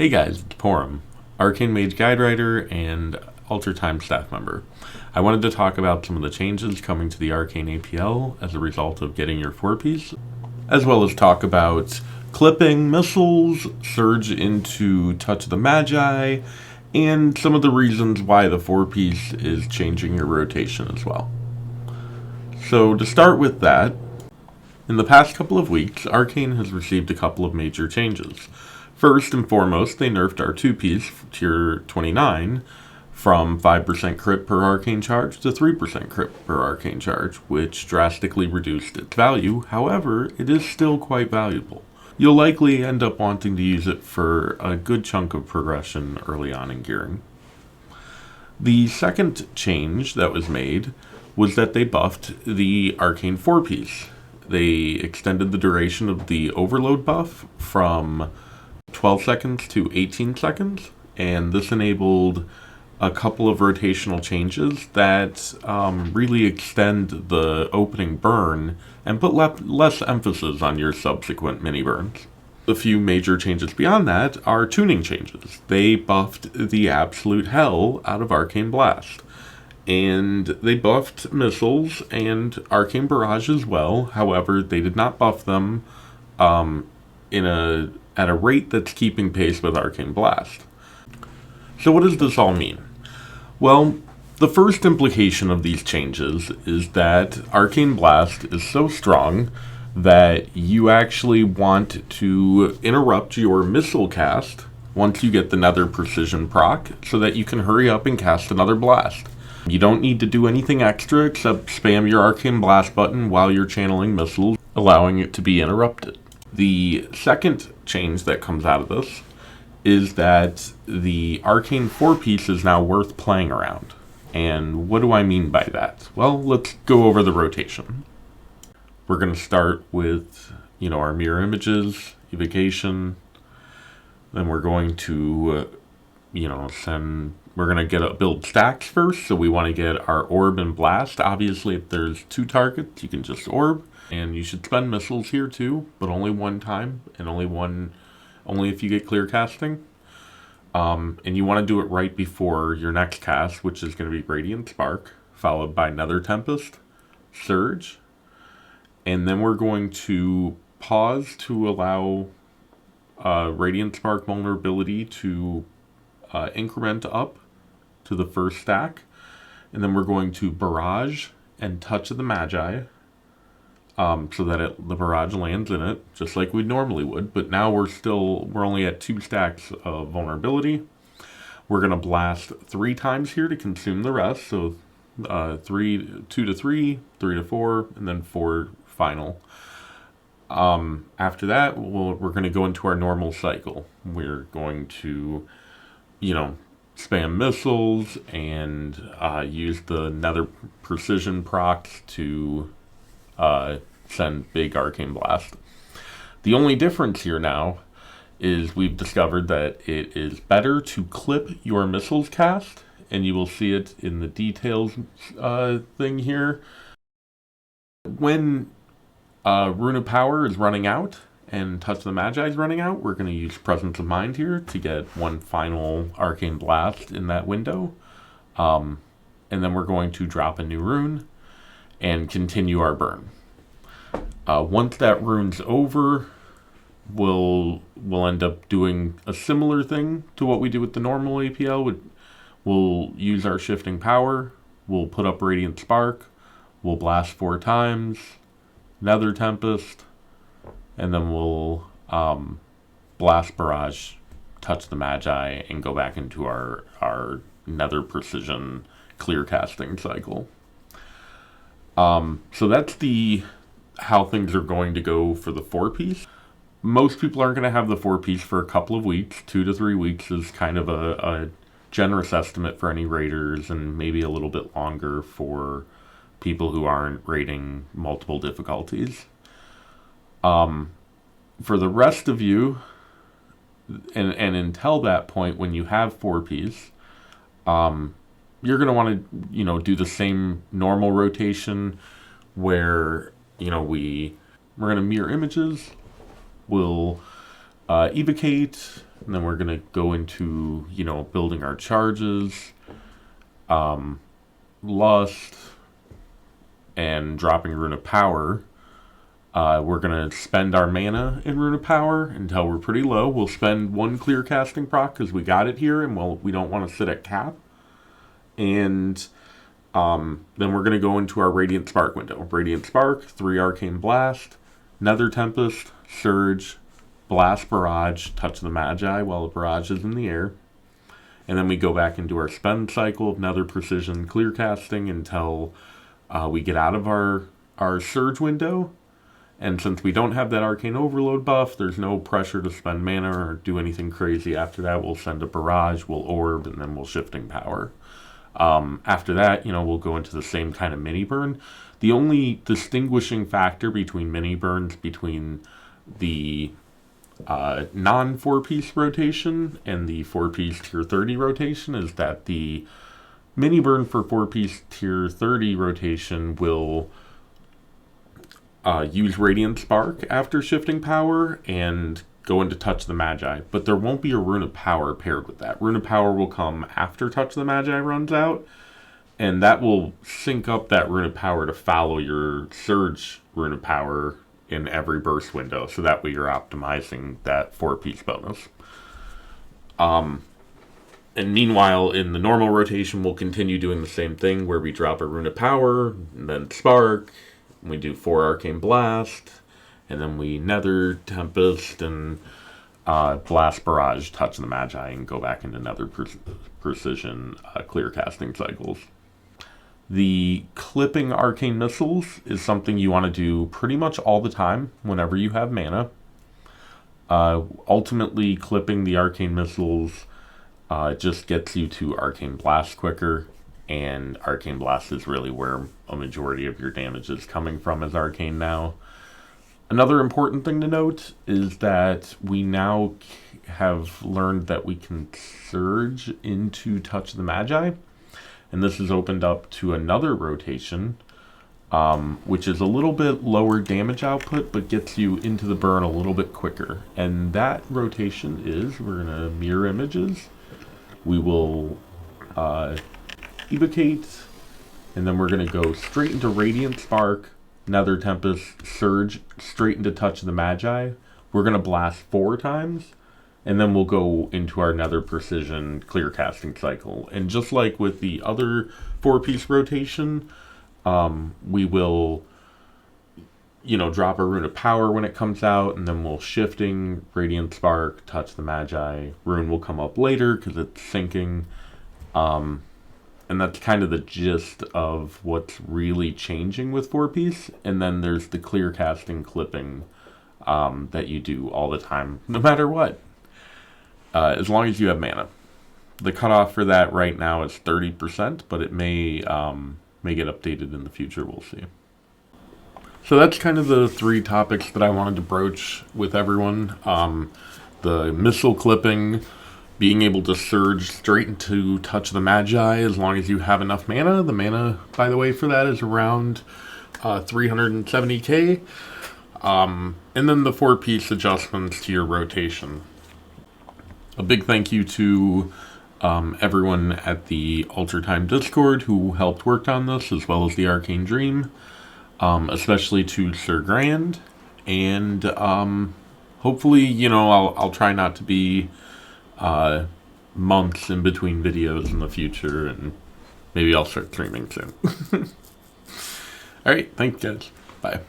Hey guys, it's Porum, Arcane Mage Guide Writer and Ultra Time staff member. I wanted to talk about some of the changes coming to the Arcane APL as a result of getting your 4-piece, as well as talk about clipping missiles, surge into Touch of the Magi, and some of the reasons why the 4-piece is changing your rotation as well. So to start with that, in the past couple of weeks, Arcane has received a couple of major changes. First and foremost, they nerfed our 2-piece tier 29 from 5% crit per arcane charge to 3% crit per arcane charge, which drastically reduced its value. However, it is still quite valuable. You'll likely end up wanting to use it for a good chunk of progression early on in gearing. The second change that was made was that they buffed the arcane 4-piece. They extended the duration of the overload buff from 12 seconds to 18 seconds, and this enabled a couple of rotational changes that really extend the opening burn and put less emphasis on your subsequent mini burns. A few major changes beyond that are tuning changes. They buffed the absolute hell out of Arcane Blast, and they buffed missiles and Arcane Barrage as well. However, they did not buff them at a rate that's keeping pace with Arcane Blast. So what does this all mean? Well, the first implication of these changes is that Arcane Blast is so strong that you actually want to interrupt your missile cast once you get the Nether Precision proc so that you can hurry up and cast another blast. You don't need to do anything extra except spam your Arcane Blast button while you're channeling missiles, allowing it to be interrupted. The second change that comes out of this is that the Arcane 4-piece is now worth playing around. And what do I mean by that? Well, let's go over the rotation. We're going to start with, our mirror images, evocation. Then we're going to, we're going to build stacks first. So we want to get our orb and blast. Obviously, if there's 2 targets, you can just orb. And you should spend missiles here too, but only one time, and only if you get clear casting. And you want to do it right before your next cast, which is going to be Radiant Spark, followed by Nether Tempest, Surge, and then we're going to pause to allow Radiant Spark vulnerability to increment up to the first stack, and then we're going to Barrage and Touch of the Magi, so that the barrage lands in it, just like we normally would. But now we're only at 2 stacks of vulnerability. We're going to blast 3 times here to consume the rest. So 2 to 3, 3 to 4, and then 4 final. After that, we're going to go into our normal cycle. We're going to, spam missiles and use the Nether Precision procs to send big Arcane Blast. The only difference here now is we've discovered that it is better to clip your missiles cast, and you will see it in the details thing here. When Rune of Power is running out and Touch of the Magi is running out, we're going to use Presence of Mind here to get one final Arcane Blast in that window. And then we're going to drop a new rune and continue our burn. Once that rune's over, we'll end up doing a similar thing to what we do with the normal APL. We'll use our shifting power, we'll put up Radiant Spark, we'll blast 4 times, Nether Tempest, and then we'll blast Barrage, Touch the Magi, and go back into our Nether Precision clear casting cycle. So that's how things are going to go for the 4-piece. Most people aren't going to have the 4-piece for a couple of weeks. 2 to 3 weeks is kind of a generous estimate for any raiders, and maybe a little bit longer for people who aren't raiding multiple difficulties. For the rest of you, and until that point when you have 4-piece, you're going to want to, do the same normal rotation where, we're going to mirror images, we'll evocate, and then we're going to go into, building our charges, lust, and dropping Rune of Power. We're going to spend our mana in Rune of Power until we're pretty low. We'll spend 1 clear casting proc because we got it here, and we don't want to sit at cap. And then we're going to go into our Radiant Spark window. Radiant Spark, 3 Arcane Blast, Nether Tempest, Surge, Blast Barrage, Touch the Magi while the barrage is in the air. And then we go back into our spend cycle of Nether Precision clear casting until we get out of our Surge window. And since we don't have that Arcane Overload buff, there's no pressure to spend mana or do anything crazy after that. We'll send a Barrage, we'll Orb, and then we'll Shifting Power. After that, we'll go into the same kind of mini burn. The only distinguishing factor between mini burns between the non 4-piece rotation and the 4-piece tier 30 rotation is that the mini burn for 4-piece tier 30 rotation will use Radiant Spark after Shifting Power and go into Touch the Magi, but there won't be a Rune of Power paired with that. Rune of Power will come after Touch the Magi runs out, and that will sync up that Rune of Power to follow your Surge Rune of Power in every burst window, so that way you're optimizing that 4-piece bonus. And meanwhile, in the normal rotation, we'll continue doing the same thing where we drop a Rune of Power, and then Spark, we do 4 Arcane Blast, and then we Nether Tempest and Blast Barrage, Touch the Magi, and go back into Nether Precision clear casting cycles. The clipping Arcane Missiles is something you want to do pretty much all the time whenever you have mana. Ultimately, clipping the Arcane Missiles just gets you to Arcane Blast quicker, and Arcane Blast is really where a majority of your damage is coming from as Arcane now. Another important thing to note is that we now have learned that we can surge into Touch the Magi, and this is opened up to another rotation, which is a little bit lower damage output, but gets you into the burn a little bit quicker. And that rotation is, we're going to mirror images, we will evocate, and then we're going to go straight into Radiant Spark, Nether Tempest, Surge, straight into Touch the Magi. We're going to blast 4 times, and then we'll go into our Nether Precision clear casting cycle. And just like with the other 4-piece rotation, we will, drop a Rune of Power when it comes out, and then we'll Shifting, Radiant Spark, Touch the Magi. Rune will come up later because it's syncing. And that's kind of the gist of what's really changing with 4-piece. And then there's the clear casting clipping that you do all the time, no matter what, as long as you have mana. The cutoff for that right now is 30%, but it may get updated in the future. We'll see. So that's kind of the 3 topics that I wanted to broach with everyone. The missile clipping, being able to surge straight into Touch the Magi as long as you have enough mana. The mana, by the way, for that is around 370k. And then the 4-piece adjustments to your rotation. A big thank you to everyone at the Ultra Time Discord who helped work on this, as well as the Arcane Dream, especially to Sir Grand. And hopefully, I'll try not to be months in between videos in the future, and maybe I'll start streaming soon. Alright, thanks guys. Bye.